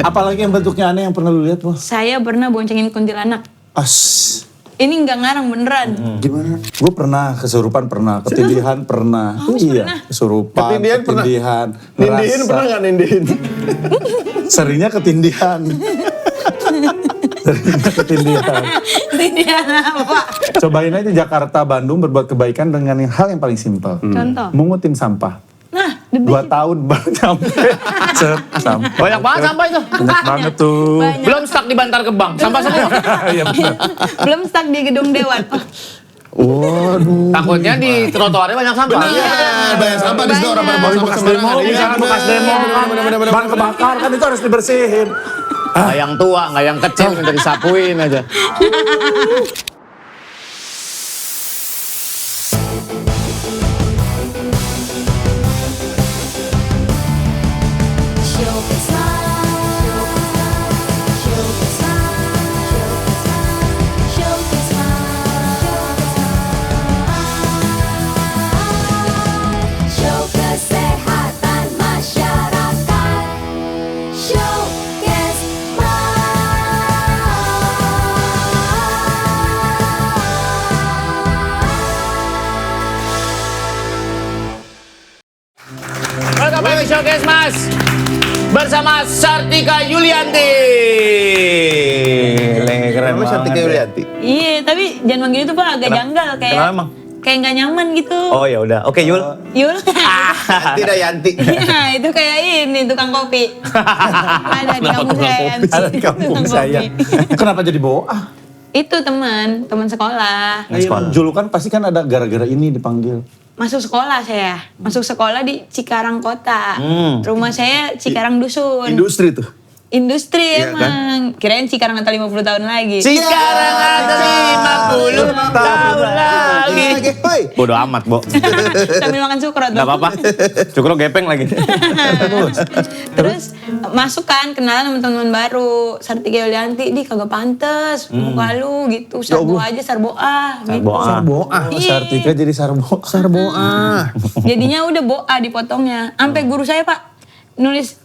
Apalagi yang bentuknya aneh yang pernah lu lihat, Wah? Saya pernah boncengin kuntilanak. Ini nggak ngarang beneran. Gimana? Gue pernah kesurupan, pernah ketindihan, pernah. Pernah. Kesurupan, ketindihan. Nindihin pernah nggak nindihin? Seringnya ketindihan. Seringnya ketindihan. Tindihan apa? Cobain aja Jakarta, Bandung berbuat kebaikan dengan hal yang paling simpel. Contoh. Mungutin sampah. Nah, 2 tahun baru nyampe. Set, sampah. Banyak banget sampah itu. Banyak banget tuh. Banyak. Belum stuck di Bantar Gebang, sampah semua. Iya benar. Belum stuck di gedung Dewan. Waduh. Takutnya di trotoarnya banyak sampah. Iya, banyak sampah di situ orang pada buang sampah Bekas demo, sembarangan. Iya, misalkan bekas demo, bener. ban kebakar kan itu harus dibersihin. Nggak yang tua, nggak yang kecil, minta disapuin aja. Welcome back to Showcase Mas bersama Sartika Yulianti. Keren Namanya Sartika Yulianti. Iya, tapi jangan manggil itu Pak, agak janggal kayak. Kenapa emang? Kayak nggak nyaman gitu. Oh ya udah, oke Yul. Yul. Tidak Yanti. Iya, itu kayak ini tukang kopi. Ada di Kenapa kampung tukang saya. kopi? Ada di kampung Tukang saya. kopi. Kenapa jadi boa? Itu teman sekolah. Sekolah. Julukan pasti kan ada gara-gara ini dipanggil. Masuk sekolah saya. Masuk sekolah di Cikarang Kota. Rumah saya Cikarang Dusun. Industri tuh. Industri Iya, emang. Kirain Cikarang atau 50 tahun lagi. Cikarang ada 50 tahun lagi. Hoi. Bodoh amat, Bo. Sambil makan sukrot. Gak apa-apa. Cukro gepeng lagi. Terus masuk kan kenalan sama teman baru. Sartika Yulianti, di kagak pantes muka lu gitu. Sarbo aja, sarboa. Gitu. Sarboa. Sartika jadi sarbo. Sarboa. Jadinya udah boa dipotongnya. Sampai guru saya Pak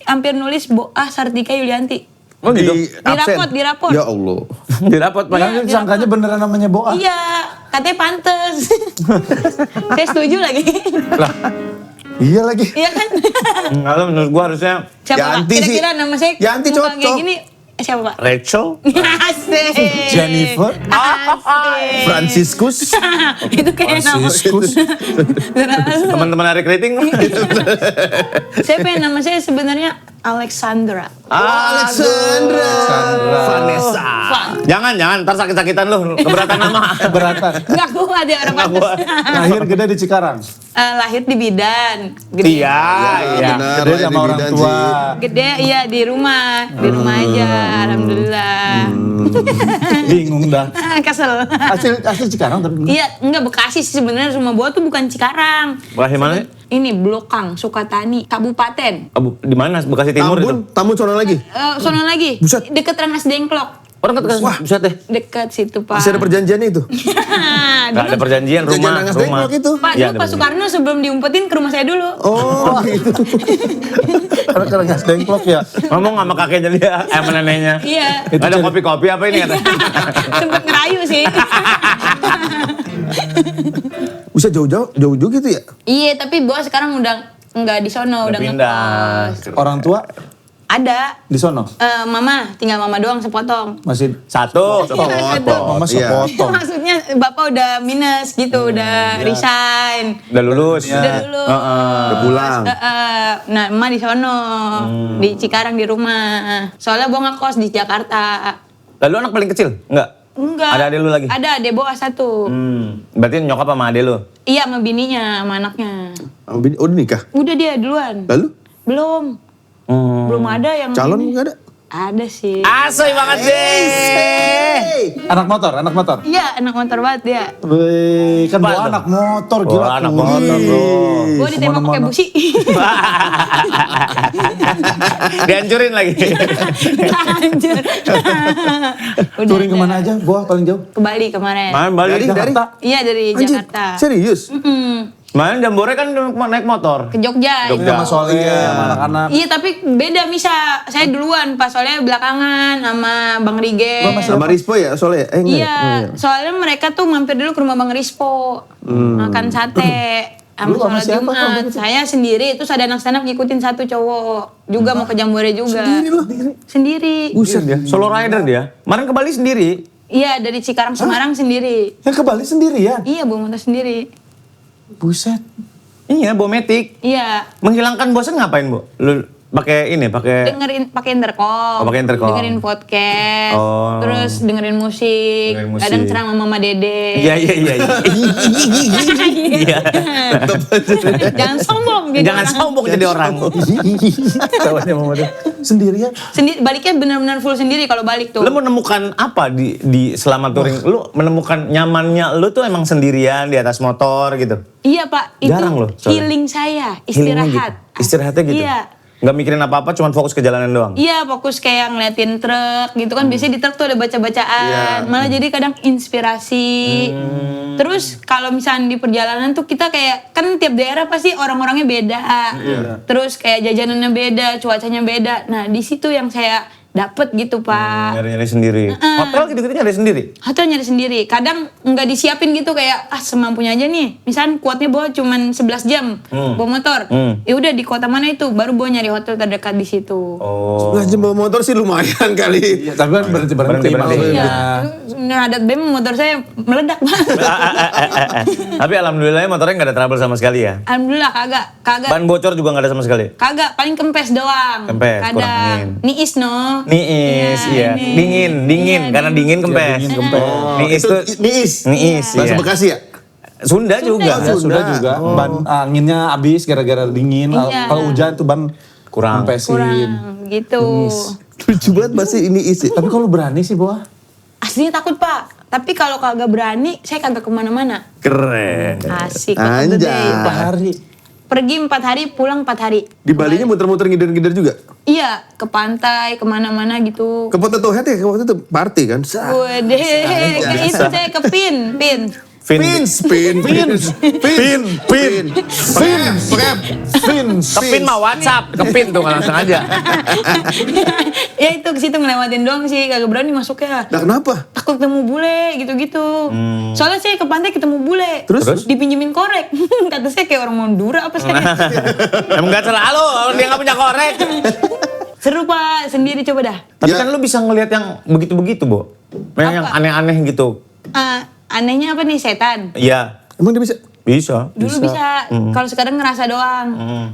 hampir nulis boa Sartika Yulianti. Oh gitu. Di rapot. Ya Allah. Dirapot Padahal Iya, sangkanya beneran namanya boa. Iya, katanya pantes. Saya setuju lagi. Lah, iya lagi. Iya kan? Kalau menurut gua harusnya Siapa Pak? Yanti sih. Kira-kira nama saya Yanti muka cocok. kayak gini siapa Pak? Rachel. Asik. Jennifer. Asik. Franciscus. Itu kayak nama. Franciscus. Teman-teman Hari Kriting. Saya pengen nama saya sebenarnya Alexandra. Alexandra. Vanessa. Jangan, ntar sakit-sakitan lu. Keberatan nama. Keberatan. Enggak kuat ya orang pantes. Lahir gede di Cikarang. Lahir di bidan. Gede. Iya. Benar. Gede sama orang tua. Gede iya di rumah aja. Alhamdulillah. Bingung dah. Kesel. Asli Cikarang tapi. Iya, enggak Bekasi sih sebenarnya rumah gua tuh bukan Cikarang. Lahir mana? Ini Blokang, Sukatani, Kabupaten. Di mana? Bekasi Timur itu. Tambun sono lagi. Sono lagi. Buset. Deket Rengas Dengklok. Orang kata buset deh. Dekat situ, Pak. Masih ada perjanjiannya itu. Gak ada perjanjian Perjanjian rumah. Rengas Rumah. Dengklok itu. Pak, Iya, dulu ada Pak Soekarno sebelum diumpetin ke rumah saya dulu. Oh, gitu. Karena Rengas Dengklok ya. Ngomong sama kakeknya dia, sama neneknya. Iya. Gak ada kopi-kopi apa ini kata? Sempet ngerayu sih. Bisa jauh-jauh gitu ya? Iya, tapi gua sekarang udah enggak di sono, udah pindah. ngekos. Orang tua Ada. di sono. Mama, tinggal mama doang sepotong. Masih Satu. mama sepotong. Maksudnya bapak udah minus gitu, udah resign. Udah lulus. Udah dulu. Udah pulang. Nah, emak di sono, di Cikarang di rumah. Soalnya gua ngekos di Jakarta. Lalu anak paling kecil? Enggak? Enggak. Ada adek lu lagi? Ada adek boa satu. Berarti nyokap sama adek lu? Iya, sama bininya, sama anaknya. Oh, udah nikah? Udah dia duluan. Lalu? Belum. Belum ada yang Calon ini. nggak ada? Ada sih. Asoy banget deh. anak motor. Iya, anak motor banget dia. Wih, kan bawa Apa anak motor gila. anak tuh. motor bro. Gue ditembak pakai Kemana-mana. busi. Dihancurin lagi. Anjir. Udah Touring ada. kemana aja? Gua paling jauh. Ke Bali kemarin. Main balik Dari- Jakarta. Iya dari Anjir, Jakarta. serius? Kemarin Jambore kan naik motor. ke Jogja. Jogja. Sama Soleh, iya. sama anak-anak. Iya tapi beda Misa, saya duluan pas soalnya belakangan sama Bang Rige. Sama Rispo ya soalnya? Enggak. Iya, soalnya mereka tuh mampir dulu ke rumah Bang Rispo makan sate sama Lu sama sholat siapa kalau Jumat. begitu? Saya sendiri, terus ada anak stand up ngikutin satu cowok juga mau ke Jambore juga. Sendiri loh. Sendiri. Buset dia, solo rider dia. Kemarin ke Bali sendiri. Iya dari Cikarang Semarang sendiri. Yang ke Bali sendirian? Iya bawa motor sendiri. Buset. Iya, bawa metik. Iya. Menghilangkan bosan ngapain, Bu? Lu pakai ini, pakai Dengerin pakai intercom. Oh, pakai intercom. Dengerin podcast. Oh. Terus dengerin musik. Dengerin musik. Kadang ceramah Mama Dede. Iya. Iya. Jangan sombong jadi Jangan orang. sombong jadi orang. Tawannya Mama Dede. Sendirian? Sendiri baliknya benar-benar full sendiri kalau balik tuh. Lu menemukan apa di selama touring? Lu menemukan nyamannya lu tuh emang sendirian di atas motor gitu? Iya Pak, itu Jarang loh, soalnya. healing saya, Healingnya istirahat. gitu. Istirahatnya gitu? Iya. Nggak mikirin apa-apa, cuma fokus ke jalanan doang? Iya, fokus kayak ngeliatin truk gitu kan. Biasanya di truk tuh ada baca-bacaan. Iya. Malah jadi kadang inspirasi. Terus kalau misalnya di perjalanan tuh kita kayak, kan tiap daerah pasti orang-orangnya beda. Terus kayak jajanannya beda, cuacanya beda. Nah di situ yang saya dapet gitu Pak. Nyari-nyari sendiri. Hotel gitu-gitu nyari sendiri? Hotel nyari sendiri. Kadang nggak disiapin gitu kayak semampunya aja nih. Misalnya kuatnya bawa cuman 11 jam bawa motor. Ya udah di kota mana itu baru bawa nyari hotel terdekat di situ. Oh. Nah, bawa motor sih lumayan kali. Iya, tapi kan berhenti-berhenti. Berhenti-berhenti. maksudnya. Iya. Ngadat BEM motor saya meledak banget. Tapi alhamdulillah motornya nggak ada trouble sama sekali ya? Alhamdulillah kagak. Ban bocor juga nggak ada sama sekali? Kagak, paling kempes doang. Kempes, kurang Kadang dingin. niis no. Niis, iya. ini. Dingin, karena dingin kempes. dingin kempes. Niis Itu tuh Niis. Niis, Bahasa iya. Bekasi ya? Sunda juga. Ya, sudah juga. Ban anginnya habis gara-gara dingin. Iya. Kalau hujan tuh ban Kurang. kempesin. Kurang gitu. Lucu banget masih ini isi. Tapi kalau berani sih, Boah. Aslinya takut Pak. Tapi kalau kagak berani, saya kagak kemana-mana. Keren. Asik. Anjay. Betul deh. Berapa hari? Pergi 4 hari, pulang 4 hari. Di Balinya muter-muter ngider-ngider juga? Iya, ke pantai, kemana-mana gitu. Ke Potato Head ya? Ke waktu itu party kan? Waduh, itu saya ke pin. Pin, spin, pin, pin. Kepin mah WhatsApp, kepin tuh nggak langsung aja. Ya itu ke situ ngelewatin doang sih, kagak berani masuknya. Nah kenapa? Takut ketemu bule gitu-gitu. Soalnya saya ke pantai ketemu bule. Terus? Dipinjemin korek. Kata saya kayak orang Madura apa saya. Emang nggak selalu, dia nggak punya korek. Seru Pak, sendiri coba dah. Tapi Ya. kan lu bisa ngelihat yang begitu-begitu, Bo. Yang Apa? aneh-aneh gitu. Anehnya apa nih setan? Iya, Emang dia bisa? bisa. Dulu bisa, kalau sekarang ngerasa doang.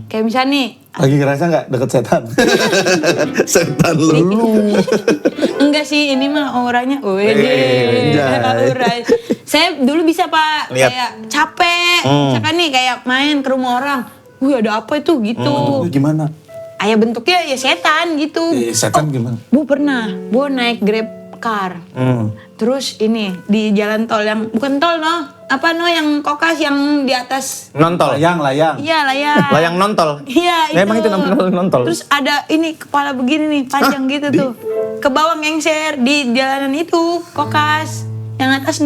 Kayak misalnya nih, Lagi ngerasa nggak deket setan? Setan lu. enggak sih ini mah auranya, anjay. aura. Saya dulu bisa Pak, Lihat. kayak capek, misalkan nih kayak main ke rumah orang, ada apa itu gitu. Gimana? Ayah bentuknya ya setan gitu. Setan gimana? Bu pernah, Bu naik Grab car. Terus ini di jalan tol yang bukan tol apa yang kokas yang di atas. Nontol. Layang. Iya layang. Layang nontol. Iya Nah, emang itu namanya nontol. Terus ada ini kepala begini nih panjang gitu tuh. Ke bawah ngengser di jalanan itu kokas yang atas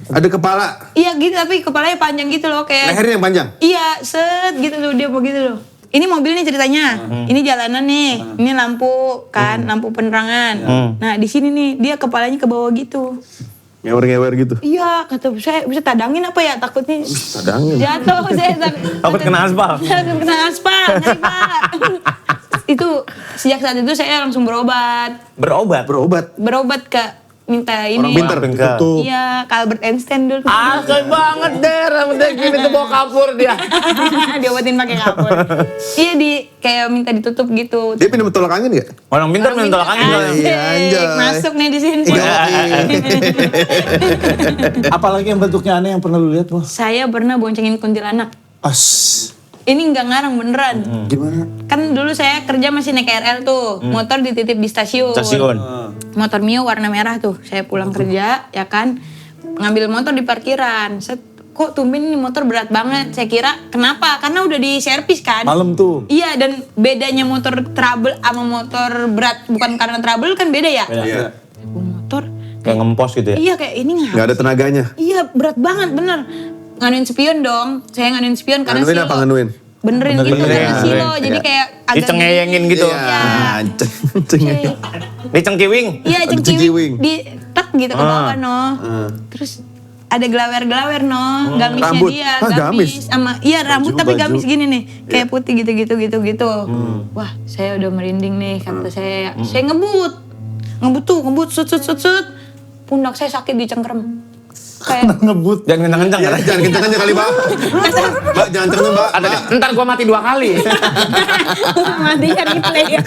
Ada kepala, Iya gitu tapi kepalanya panjang gitu loh kayak. lehernya yang panjang. Iya set gitu loh dia begitu loh. Ini mobil nih ceritanya, ini jalanan nih, ini lampu kan, lampu penerangan. Nah di sini nih dia kepalanya ke bawah gitu. Ngewer-ngewer gitu. Iya kata saya bisa tadangin apa ya takutnya Tadangin. jatuh saya Takut kena aspal. Takut kena aspal, ngeri, Pak. Itu sejak saat itu saya langsung berobat Berobat. ke minta ini. Orang pinter. Tutup. Iya, ke Albert Einstein dulu. Asli banget deh, rambutnya gini tuh bawa kapur dia. Diobatin pakai kapur. Iya kayak minta ditutup gitu. Dia pindah tolak angin gak? Orang pintar main tolak angin. Asik, Iya, anjay. masuk nih di sini. Apalagi yang bentuknya aneh yang pernah lu lihat, Boah? Saya pernah boncengin kuntilanak. As. Ini nggak ngarang beneran. Gimana? Kan dulu saya kerja masih naik KRL tuh, motor dititip di stasiun. Motor Mio warna merah tuh, saya pulang kerja ya kan, ngambil motor di parkiran. Kok tumben ini motor berat banget? Saya kira kenapa? Karena udah di servis kan. Malam tuh. Iya dan bedanya motor trouble sama motor berat bukan karena trouble kan beda ya. Iya. Motor Kayak ngempos gitu ya. iya kayak ini Gak ada tenaganya. Iya berat banget bener. nganuin spion dong. Saya nganuin spion karena Nganuin silo. apa nganuin? Benerin gitu karena silo. Jadi kayak agak Dicengeyengin gitu. Iya. Ceng- Dicengkiwing. Iya Cengkiwing. cengkiwing di tek gitu ke bawah no. Terus ada gelawer-gelawer no, gamisnya Rambut. dia, Gamis? sama iya rambut tapi baju. gamis gini nih, kayak putih gitu. Wah, saya udah merinding nih kata saya. Saya ngebut sut. Pundak saya sakit dicengkrem. Kayak Ngebut. Jangan kencang-kencang Ya, kan? jangan kenceng-kenceng kali, Mbak. Mbak, jangan kenceng, Mbak. Ada, ntar gua mati 2 kali. matinya replay ya,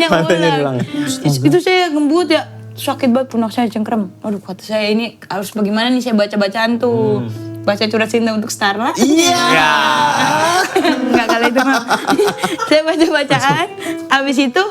matinya ulang. Itu saya ngebut ya, sakit banget pundak saya cengkrem. Aduh kata saya ini harus bagaimana nih saya baca-bacaan tuh. Baca Curhat Cinta untuk Starla. Iya. Enggak kali itu mah. Saya baca-bacaan, habis itu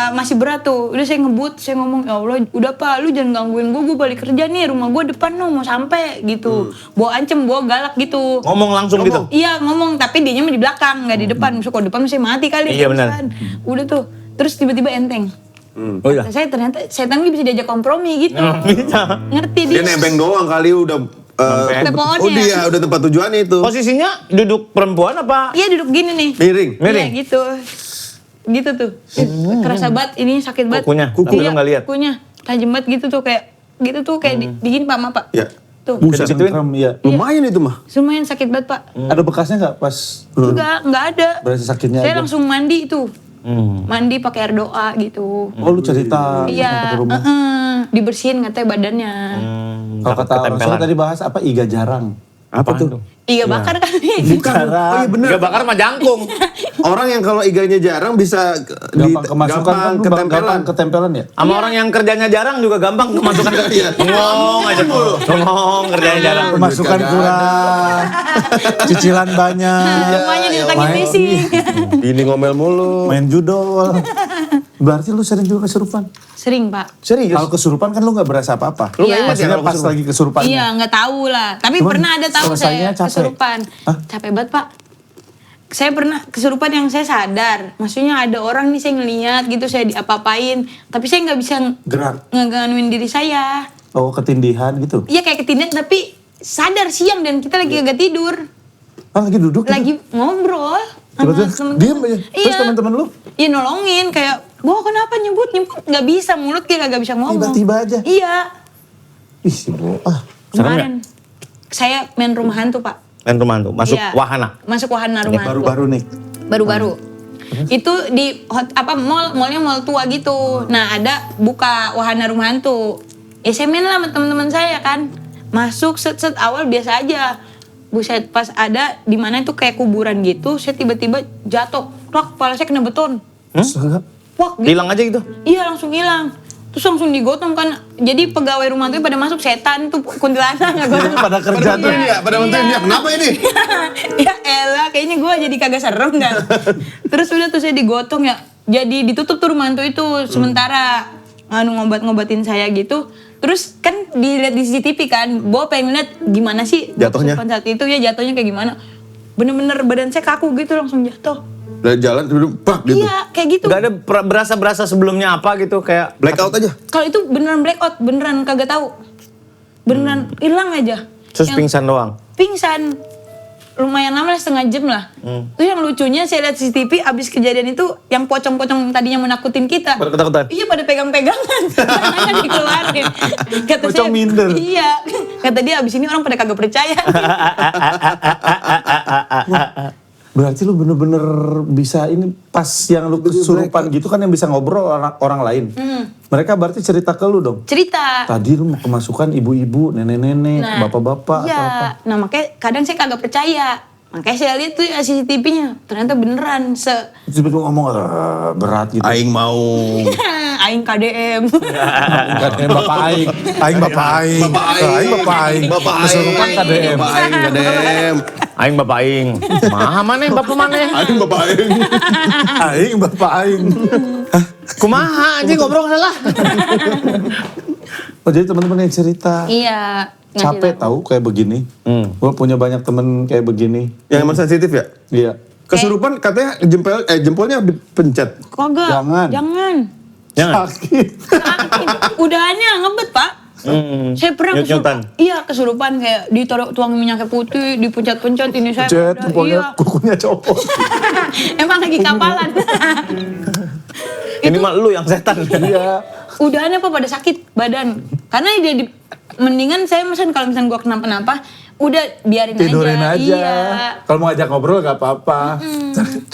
masih berat tuh. Udah saya ngebut, saya ngomong, ya Allah udah Pak, lu jangan gangguin gue balik kerja nih, rumah gue depan no, mau sampai gitu. Bawa ancem, bawa galak gitu. Ngomong langsung gitu. Iya ngomong, tapi dianya mah di belakang, nggak di depan. Maksudnya kalau depan masih mati kali. Iya, benar. Kan. Udah tuh, terus tiba-tiba enteng. Oh iya. Saya ternyata setan ini bisa diajak kompromi gitu. Bisa. Ngerti Dia dia. nebeng doang kali udah Sampai pohonnya. oh dia udah tempat tujuannya itu. Posisinya duduk perempuan apa? Iya duduk gini nih. Miring. Miring? Iya gitu. Gitu tuh. Kerasa banget, ini sakit banget. Kukunya? Tapi lu nggak lihat? Kukunya. Tajam banget gitu tuh kayak digini Pak, maaf Pak. Ya. Tuh. Buset, Digituin? cengkrem, iya. Lumayan itu mah. Lumayan sakit banget Pak. Ada bekasnya nggak pas Enggak ada. berasa sakitnya Saya aja? langsung mandi itu. Mandi pakai air doa gitu. Oh lu cerita sampai Iya, ke rumah. dibersihin katanya badannya. Kalau kata orang saya tadi bahas apa iga jarang. Apa tuh? Iya bakar kali. Bukan. Oh iya bener. Gak bakar mah jangkung. Orang yang kalau iganya jarang bisa Gampang kemasukan kan, gampang ketempelan. gampang ketempelan ya. Sama orang yang kerjanya jarang juga gampang kemasukan ke Iya. ngomong aja. Ngomong kerjanya jarang. Pemasukan kurang, cicilan banyak, Semuanya ditagih main- leasing. Ini ngomel mulu. main judol. Berarti lu sering juga kesurupan? Sering Pak. Serius? Kalau kesurupan kan lu nggak berasa apa-apa. Lu Iya. nggak ingat ya Maksudnya kalau pas kesurupan? lagi kesurupannya. Iya nggak tahu lah. Tapi Cuman pernah ada tahu selesainya saya capek. kesurupan. Hah? Capek banget Pak. Saya pernah kesurupan yang saya sadar. Maksudnya ada orang nih saya ngeliat gitu, saya diapa-apain. Tapi saya nggak bisa Gerak. ngeganuin diri saya. Oh ketindihan gitu. Iya kayak ketindihan tapi sadar siang dan kita lagi agak tidur. Ah lagi duduk gitu? Lagi ngobrol. sama Tiba-tiba temen-temen. diem aja. Terus Iya. teman-teman lu? Iya nolongin kayak, wah kenapa nyebut nggak bisa, mulut kayak nggak bisa ngomong. Tiba-tiba aja? Iya. Ih si Bo. Serem Kemarin saya main rumah hantu Pak. Dan rumah tuh masuk Iya. wahana. Masuk wahana rumah hantu. Baru-baru nih. Baru-baru. Itu di mallnya mall tua gitu. Nah ada buka wahana rumah hantu. Ya saya main lah sama teman-teman saya kan. Masuk set awal biasa aja. Buset pas ada di mana itu kayak kuburan gitu. Saya tiba-tiba jatuh. Wah kepala saya kena beton. Astaga. Wah gitu. Hilang aja gitu. Iya langsung hilang. Terus langsung digotong kan. Jadi pegawai rumah tuh pada masuk, setan tuh kuntilanak nggak gotong. Pada kerja tuh. Bantuin ya, pada bantuin dia. Kenapa ini? Ya elah, kayaknya gue jadi kagak serem kan. Terus udah tuh saya digotong ya. Jadi ditutup tuh rumah hantu itu sementara ngobatin saya gitu. Terus kan dilihat di CCTV kan, gue pengen lihat gimana sih Jatuhnya? kesurupan saat itu ya, jatuhnya kayak gimana. Bener-bener badan saya kaku gitu langsung jatuh. Dari jalan tiba-tiba brak gitu. Iya kayak gitu. Gak ada berasa-berasa sebelumnya apa gitu kayak Blackout aja. Kalau itu beneran blackout, beneran kagak tahu. Beneran hilang aja. terus pingsan doang. Pingsan. Lumayan lama lah, setengah jam lah. Terus yang lucunya saya lihat CCTV abis kejadian itu yang pocong-pocong tadinya menakutin kita. Pada ketakutan. Iya pada pegang-pegangan. Tangannya dikeluarin. Kata Pocong minder. Iya. Kata dia abis ini orang pada kagak percaya. Berarti lu bener-bener bisa ini pas yang lu kesurupan gitu kan yang bisa ngobrol orang lain. Mereka berarti cerita ke lu dong. Cerita. Tadi lu mau kemasukan ibu-ibu, nenek-nenek, bapak-bapak Iya. atau apa. Nah makanya kadang saya kagak percaya. Makanya saya lihat tuh CCTV-nya. Ternyata beneran. Terus lu ngomong berat gitu. Aing mau. Aing KDM. Katanya bapak aing. Aing bapak aing. Bapak aing. Aing bapak aing. Bapak aing. Kesurupan KDM. Bapak aing KDM. Aing bapak aing. Mana bapak mana? Aing bapak aing. Aing bapak aing. Kumaha anjing ngobrol salah. Oh jadi teman-teman yang cerita. Iya. ngasih Capek tahu kayak begini. Gua punya banyak temen kayak begini. Yang emang sensitif ya? Iya. Kesurupan katanya jempolnya dipencet. Kagak. Jangan. Jangan. Jangan. Sakit. Sakit. Udahannya ngebet pak. Saya pernah Nyut-nyutan. kesurupan kayak tuang minyak putih, dipencet-pencet ini saya. Cet, udah, pokoknya iya. kukunya copot. Emang lagi kapalan. Ini mah lu yang setan. Iya. Udahannya apa pada sakit badan. Karena mendingan saya kalau misalnya gua kenapa-napa, udah biarin Tidurin aja. Iya. Kalau mau ngajak ngobrol gak apa-apa.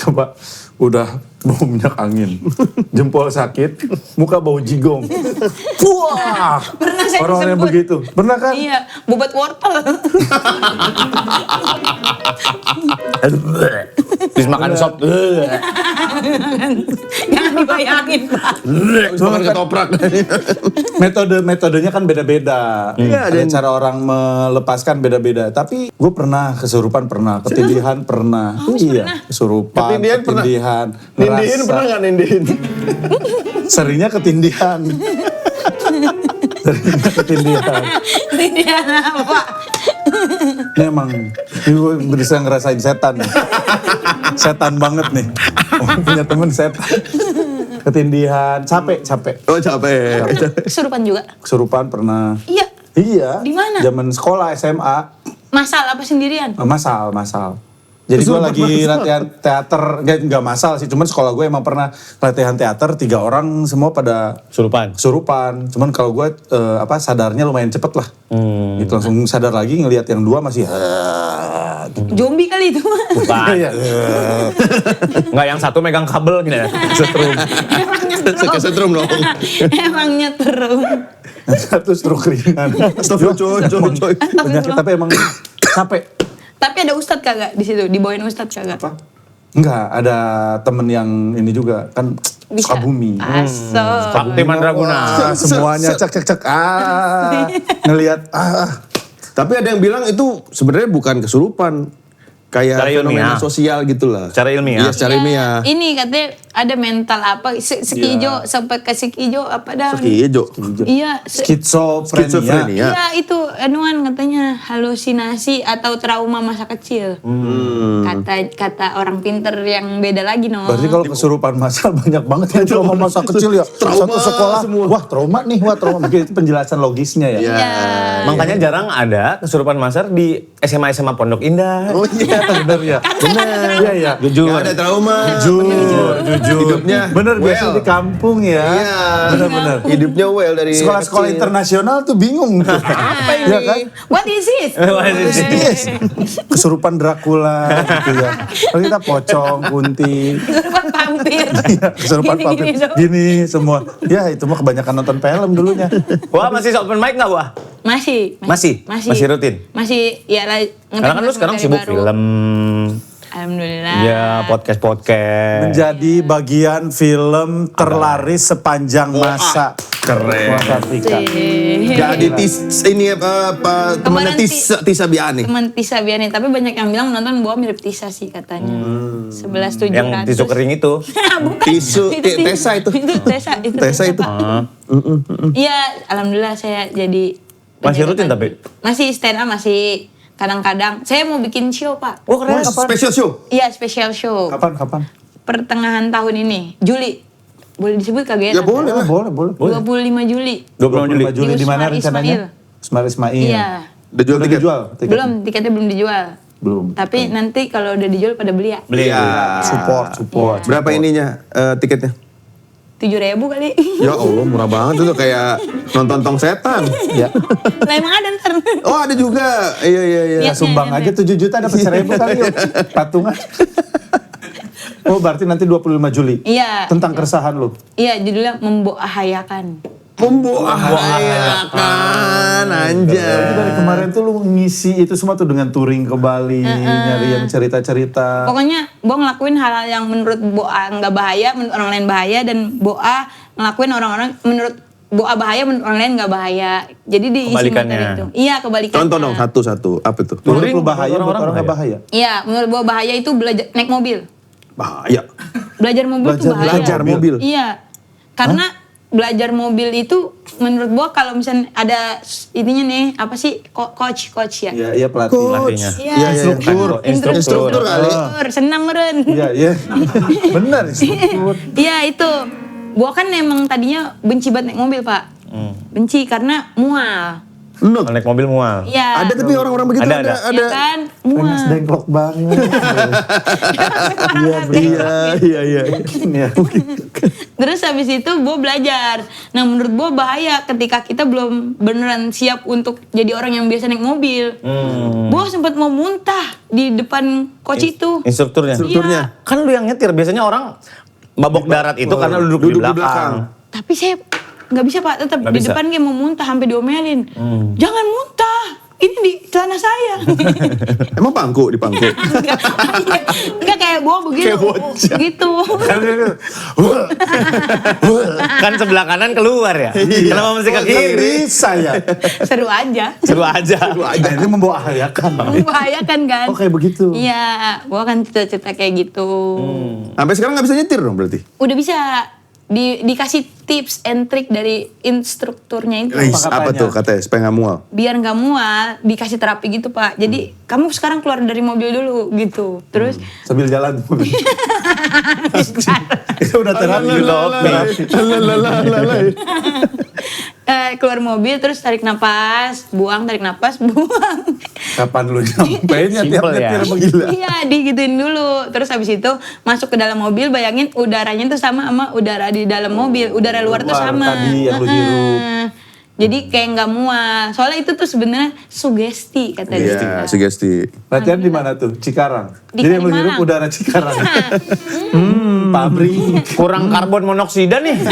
Coba udah bau minyak angin, jempol sakit, muka bau jigong. Wah, Pernah saya orang yang disebut. begitu. Pernah kan? Iya, bobot wortel. Terus makan sop. Jangan dibayangin, Pak. Makan ketoprak. Metodenya kan beda-beda. Iya, Ada cara orang melepaskan beda-beda. Tapi gue pernah kesurupan, pernah ketindihan, pernah. Iya, kesurupan, Ketindihan pernah. ketindihan. Nindihin pernah nggak nindihin? Seringnya ketindihan. Seringnya ketindihan. Ini apa? Ini emang gue bisa ngerasain setan. Setan banget nih. Punya temen setan. Ketindihan, capek. Oh capek. Kesurupan juga. Kesurupan pernah. Iya. Iya. Di mana? Zaman sekolah SMA. Masal apa sendirian? Masal. Jadi gue lagi latihan teater, nggak masal sih, cuman sekolah gue emang pernah latihan teater, 3 orang semua pada Surupan. kesurupan. Cuman kalau gue sadarnya lumayan cepet lah. Gitu langsung sadar lagi ngelihat yang 2 masih gitu. Zombie kali itu. Bukan. Iya. Enggak, yang satu megang kabel gini ya. Setrum. Emang nyetrum. Kesetrum dong. Emang nyetrum. Satu stroke ringan. Astagfirullah, coy. Penyakit tapi emang capek. Tapi ada ustadz kagak di situ? Dibawain ustadz kagak? Apa? Enggak, ada temen yang ini juga kan Bisa. Sukabumi. Aso. Sakti Mandraguna. Wah, semuanya cek. Ngelihat Tapi ada yang bilang itu sebenarnya bukan kesurupan. Kayak Secara fenomena ilmiah. sosial gitu lah. Secara ilmiah. Iya, secara ilmiah. Ini katanya ada mental apa? Sekijo sampai ke sekijo apa dah? Kaki hijau. Iya. skizofrenia. Iya itu anuan katanya halusinasi atau trauma masa kecil. Kata orang pinter yang beda lagi no. Berarti kalau kesurupan masal banyak banget yang trauma masa kecil ya. Trauma Satu sekolah, semua. wah trauma. Mungkin itu penjelasan logisnya ya. Iya. Makanya jarang ada kesurupan masar di SMA Pondok Indah. Oh iya. Bener ya. Bener. Iya. Jujur. Gak ada trauma. Jujur. Hidupnya Bener well. biasa di kampung ya. Iya. Bener. Hidupnya well dari Sekolah-sekolah kecil. internasional tuh bingung. Apa ini? Ya kan? What is it? Yes. Kesurupan Dracula gitu ya. Kalau kita pocong, kunti. Kesurupan vampir. Iya, kesurupan Gini-gini papir. dong. Gini semua. Ya itu mah kebanyakan nonton film dulunya. Wah, masih open mic nggak, Wah? Masih. Masih rutin? Masih ya lah. Karena kan lu sekarang sibuk film. Alhamdulillah. Ya, podcast. Menjadi bagian film terlaris sepanjang masa. Keren. Wah, Kartika. Jadi ini apa temannya Kemarin Tisa Biani. Teman Tisa Biani, tapi banyak yang bilang nonton Boa mirip Tisa sih katanya. 11.700. Yang tisu kering itu. Bukan. Tisu, Tesa itu. Itu Tesa. Tesa itu. Iya, alhamdulillah saya jadi. Masih rutin tapi? Masih stand up, masih kadang-kadang. Saya mau bikin show, Pak. Oh, keren. Special show. Iya, special show. Kapan? Pertengahan tahun ini, Juli. Boleh disebut kagak Ya boleh lah. Boleh. 25 Juli. 25 Juli di mana Di rencananya? Ismail. Iya. Udah jual tiket? dijual tiket? Belum, tiketnya belum dijual. Belum. Tapi nanti kalau udah dijual pada beli ya. Beli. Iya. Support. Berapa ininya tiketnya? 7.000 kali. Ya Allah murah banget itu kayak nonton tong setan. Ya. Lah emang ada ntar. Oh ada juga. Iya. Iya. Sumbang aja 7 juta dapat 1.000 kali yuk. Patungan. Oh berarti nanti 25 Juli. Iya. Tentang keresahan lu. Iya, judulnya memboahayakan. Memboahayakan Jadi dari anjay. kemarin tuh lu ngisi itu semua tuh dengan touring ke Bali, nyari yang cerita-cerita. Pokoknya Bo ngelakuin hal-hal yang menurut Boa nggak bahaya, menurut orang lain bahaya, dan Boa ngelakuin orang-orang menurut Boa bahaya, menurut orang lain nggak bahaya. Jadi diisi Kebalikannya. materi itu. Iya, kebalikannya. Contoh dong satu-satu. Apa itu? Menurut Touring lu bahaya, buat orang-orang orang nggak bahaya. Iya, menurut Boa bahaya itu belajar naik mobil. Bahaya. Belajar mobil itu bahaya. Belajar mobil. Iya. Karena belajar mobil itu menurut Boa kalau misalnya ada ininya nih, apa sih? Coach ya. Iya pelatih. Pelatihnya. Iya. Instruktur. Instruktur kali. Senam meren. Iya. Benar instruktur. Iya itu. Gua kan emang tadinya benci banget naik mobil, Pak. benci karena mual. Nuk. Naik mobil mual. Iya. Ada tapi orang-orang begitu Ada. ada. Ya kan, Pengen mual. dengklok banget. Iya. Ya. Terus habis itu Bo belajar. Nah menurut Bo bahaya ketika kita belum beneran siap untuk jadi orang yang biasa naik mobil. Bo sempat mau muntah di depan coach itu. Instrukturnya. Instrukturnya. Kan lu yang nyetir, biasanya orang babok darat itu karena lu duduk di belakang. Tapi saya nggak bisa Pak, tetap Nggak di bisa. depan kayak mau muntah sampai diomelin. Jangan muntah, ini di celana saya. Emang pangku di pangku. Enggak kayak Bo begitu. Kayak bocah. Gitu. Kan sebelah kanan keluar ya. Iya. Kenapa mesti ke Kan kiri? bisa ya. Seru aja. Seru aja. Nah, ini membahayakan. Membahayakan kan? Oh kayak begitu. Iya, Bo kan cerita-cerita kayak gitu. Sampai sekarang nggak bisa nyetir dong berarti. Udah bisa dikasih tips and trick dari instrukturnya itu. Wih, apa katanya? tuh katanya supaya nggak mual? Biar nggak mual, dikasih terapi gitu Pak. Jadi kamu sekarang keluar dari mobil dulu gitu. Terus Sambil jalan. Itu udah terapi. keluar mobil terus tarik napas, buang, buang. Kapan lu nyampeinnya tiap Simple ya. nyetir begitu? Iya, digituin dulu. Terus habis itu masuk ke dalam mobil, bayangin udaranya tuh sama udara di dalam mobil. Udara luar tuh Luar sama. tadi yang lu hirup. Jadi kayak nggak mual. Soalnya itu tuh sebenarnya sugesti katanya. Iya, sugesti. Latihan di mana tuh? Cikarang. Di Jadi yang lu Kalimalang. hirup udara Cikarang. Pabrik. Kurang karbon monoksida nih.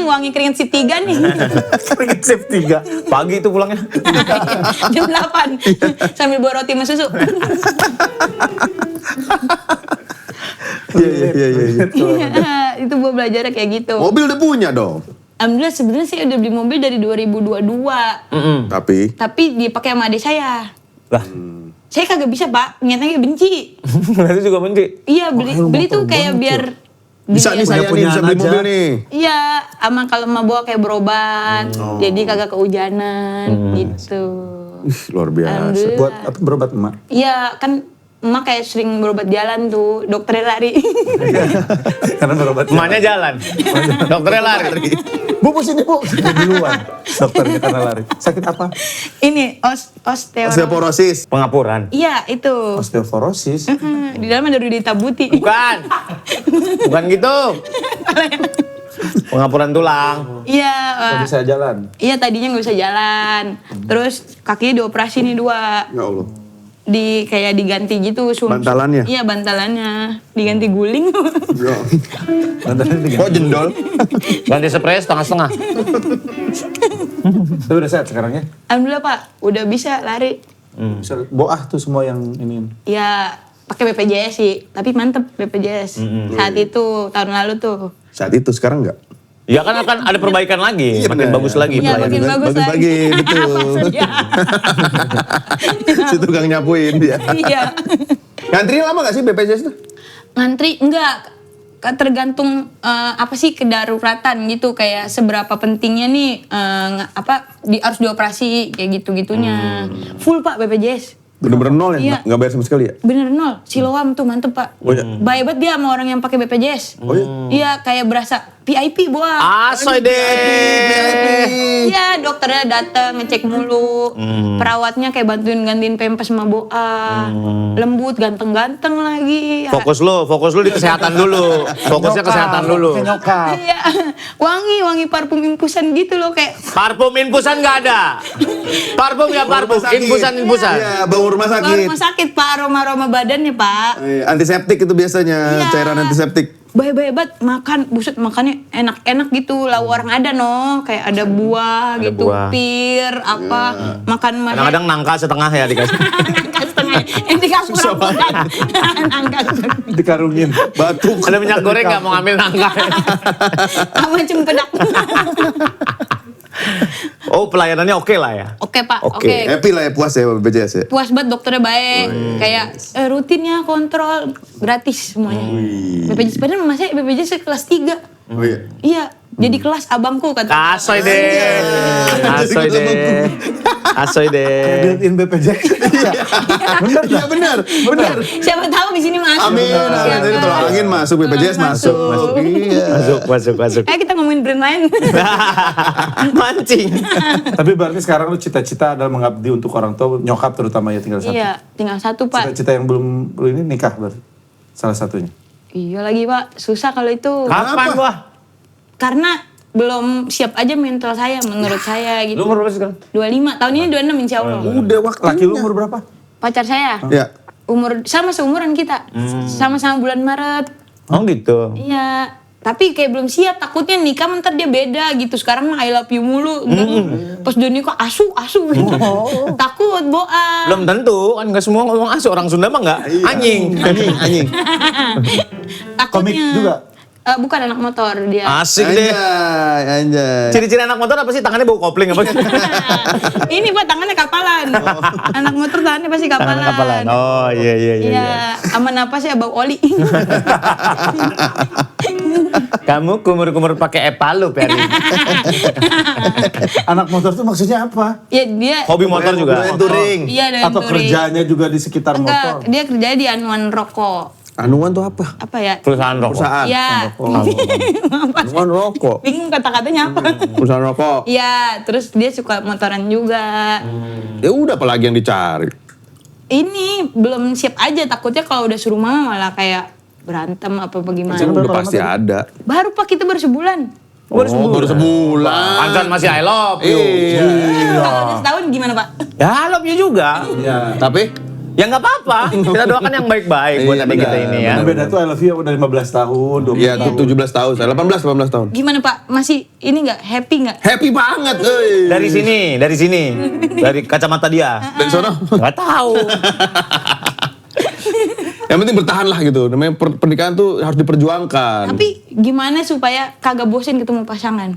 Wangi keringet si 3 nih. Keringet sip 3. Pagi itu pulangnya. Jam 8. Sambil bawa roti sama susu. Iya. Iya, itu gua belajarnya kayak gitu. Mobil udah punya dong. Alhamdulillah sebenarnya saya udah beli mobil dari 2022. Tapi dipakai sama adik saya. Lah, Saya kagak bisa Pak, niatnya kayak benci. berarti juga benci. Iya beli tuh kayak biar Bisa nih saya nih, punya bisa beli anak mobil aja. nih. Iya, ama kalau emak bawa kayak berobat, jadi kagak kehujanan gitu. Ih, luar biasa. Alhamdulillah. Buat apa berobat emak? Iya kan emak kayak sering berobat jalan tuh, dokternya lari. Karena berobat. Emaknya jalan. Dokternya lari. Bu sini bu. Duluan. Dokternya karena lari. Sakit apa? Ini osteoporosis. Osteoporosis. Pengapuran. Iya itu. Osteoporosis. Di dalam ada Rudi Tabuti. Bukan. Bukan gitu. Pengapuran tulang. Iya. Nggak bisa jalan. Iya tadinya nggak bisa jalan. Terus kakinya dioperasi nih 2. Ya Allah. Kayak diganti gitu Bantalannya? Iya bantalannya diganti guling. Ya. Nanti Kok jendol? Ganti spray setengah-setengah. Tapi udah sehat sekarang ya? Alhamdulillah Pak udah bisa lari. Bisa boah tuh semua yang ini. Ya pakai BPJS sih tapi mantep BPJS saat itu tahun lalu tuh. Saat itu sekarang enggak? Ya kan akan ada perbaikan lagi, Iya, makin benar. bagus lagi Iya, pelayanan. makin bagus Bagi-bagi, lagi. betul. Maksudnya. Si tukang nyapuin dia. Iya. Ngantri lama gak sih BPJS tuh? Ngantri enggak tergantung apa sih kedaruratan gitu kayak seberapa pentingnya nih harus dioperasi kayak gitu-gitunya. Full Pak BPJS. Bener-bener nol ya? Iya. Nggak bayar sama sekali ya? Bener nol, Siloam tuh mantep Pak. Oh, iya. Baik banget dia sama orang yang pakai BPJS. Oh, iya? Iya kayak berasa VIP buah. Asoy deh. Iya dokternya datang ngecek mulu. Perawatnya kayak bantuin gantiin pempes sama boa. Lembut, ganteng-ganteng lagi. Ya. Fokus lu di kesehatan dulu. Fokusnya kesehatan dulu. Kayak nyokap. Iya, wangi parfum infusan gitu loh kayak. Parfum infusan nggak ada. Parfum ya parfum, infusan. Iya, bau rumah Kalau sakit. rumah sakit Pak, aroma badannya Pak. Antiseptik itu biasanya, Iya. cairan antiseptik. Baik-baik makan, buset makannya enak-enak gitu. Lah orang ada no, kayak ada buah Ada gitu, buah. pir apa, makan Kadang-kadang nangka setengah ya dikasih. nangka setengah, ini kamu nangka setengah, Dikarungin. Batuk. Ada minyak goreng nggak mau ngambil nangka? sama cempedak. Oh pelayanannya oke lah ya. Oke Pak, Oke. oke. Happy lah ya, puas ya BPJS ya? Puas banget dokternya baik, kayak rutinnya kontrol gratis semuanya. BPJS padahal masih BPJS kelas 3. Oh iya. Iya, Jadi kelas abangku kata. Asoy deh. Asoy deh. Asoy deh. Built-in BPJS. Bener Iya dah. benar. Siapa tahu di sini masuk. Amin. Siapa? Jadi tolong angin masuk, BPJS masuk. Iya. Masuk. Kita ngomongin brand lain. Mancing. Tapi berarti sekarang lu cita-cita adalah mengabdi untuk orang tua, nyokap terutama ya tinggal satu. Iya, tinggal satu Pak. Cita-cita yang belum lu ini nikah berarti. Salah satunya. Iya lagi Pak, susah kalau itu. Kapan, Wah? Karena belum siap aja mental saya menurut saya gitu. Lu umur berapa sekarang? 25, tahun ini 26 insya Allah. Udah waktunya. Laki lu umur berapa? Pacar saya, Ya. umur sama seumuran kita. Sama-sama bulan Maret. Oh gitu. Iya, tapi kayak belum siap, takutnya nikah ntar dia beda gitu. Sekarang mah I love you mulu. Pas udah nikah asu gitu. Takut boa. Belum tentu, kan nggak semua ngomong asu. Orang Sunda mah nggak. Anjing. Anjing. Komik Takutnya. juga? Bukan anak motor dia. Asik deh. Anjay. Ciri-ciri anak motor apa sih? Tangannya bau kopling apa? Ini Pak tangannya kapalan. Anak motor tangannya pasti kapalan. Tangan kapalan. Oh iya. Iya, aman apa sih bau oli. Kamu kumur-kumur pakai epalup ya? Rin? Anak motor tuh maksudnya apa? Ya dia Hobi motor juga. Touring. Iya dan Atau kerjanya juga di sekitar motor? Enggak, dia kerjanya di Anuan Rokok. Anuan tuh apa? Apa ya? Perusahaan rokok. Perusahaan. Iya. Anuan rokok. Bingung kata-katanya apa. Perusahaan rokok. Iya, terus dia suka motoran juga. Ya udah apalagi yang dicari. Ini belum siap aja, takutnya kalau udah suruh mama malah kayak berantem apa bagaimana. Udah pasti ada. Baru Pak kita baru sebulan. Baru sebulan. Pancan masih I love you. Kalau udah setahun gimana Pak? Ya I love you juga. Iya. Tapi Ya nggak apa-apa. Kita doakan yang baik-baik buat Iya, adik kita benar, ini ya. Yang beda tuh I love you udah 15 tahun, 20 Iya, tahun. 17 tahun. Saya 18 tahun. Gimana Pak? Masih ini nggak happy nggak? Happy banget, euy. Dari sini. Dari kacamata dia. Dari sono. Nggak tahu. Yang penting bertahan lah gitu. Namanya pernikahan tuh harus diperjuangkan. Tapi gimana supaya kagak bosen ketemu pasangan?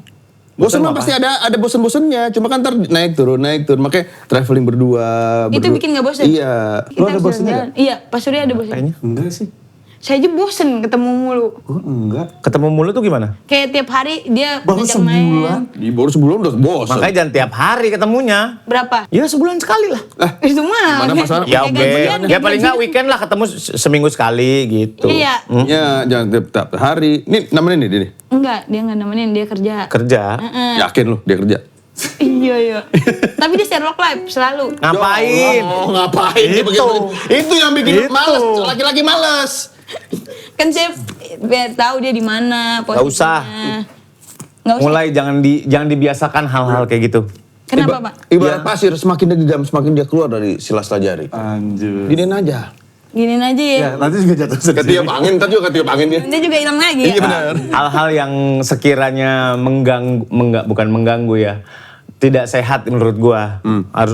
Bosan mah pasti ada bosen-bosennya. Cuma kan ntar naik turun. Makanya traveling berdua. Itu bikin nggak bosen? Iya. Lu ada bosennya jalan-jalan. Iya, Pak Surya ada bosen. Kayaknya. Enggak sih. Saya aja bosen ketemu mulu. Gua enggak. Ketemu mulu tuh gimana? Kayak tiap hari dia Baru ngajak sebulan. main. Baru sebulan udah bosan. Makanya jangan tiap hari ketemunya. Berapa? Ya sebulan sekali lah. Itu mah. Mana masalah? Ya Kayak oke. gajian, Ya paling nggak weekend lah ketemu seminggu sekali gitu. Iya. Ya jangan tiap hari. Nih namanya nih dia. Enggak, dia nggak nemenin, dia kerja. Kerja. Yakin lu dia kerja? Iya. Tapi dia Sherlock Live selalu. Ngapain? Oh, ngapain dia Itu. begitu? Itu yang bikin Itu. males. Laki-laki males. Kan saya biar tahu dia di mana Nggak usah. Nggak usah. Mulai jangan dibiasakan hal-hal kayak gitu. Kenapa Pak? Ibarat pasir, semakin dia didam, semakin dia keluar dari silas jari. Anjir. Giniin aja. Ginin aja ya. Ya, nanti juga jatuh sendiri. Ketiup angin, ntar juga ketiup angin dia. Dia juga hilang lagi. Iya Ya? benar. Hal-hal yang sekiranya bukan mengganggu ya, tidak sehat menurut gua.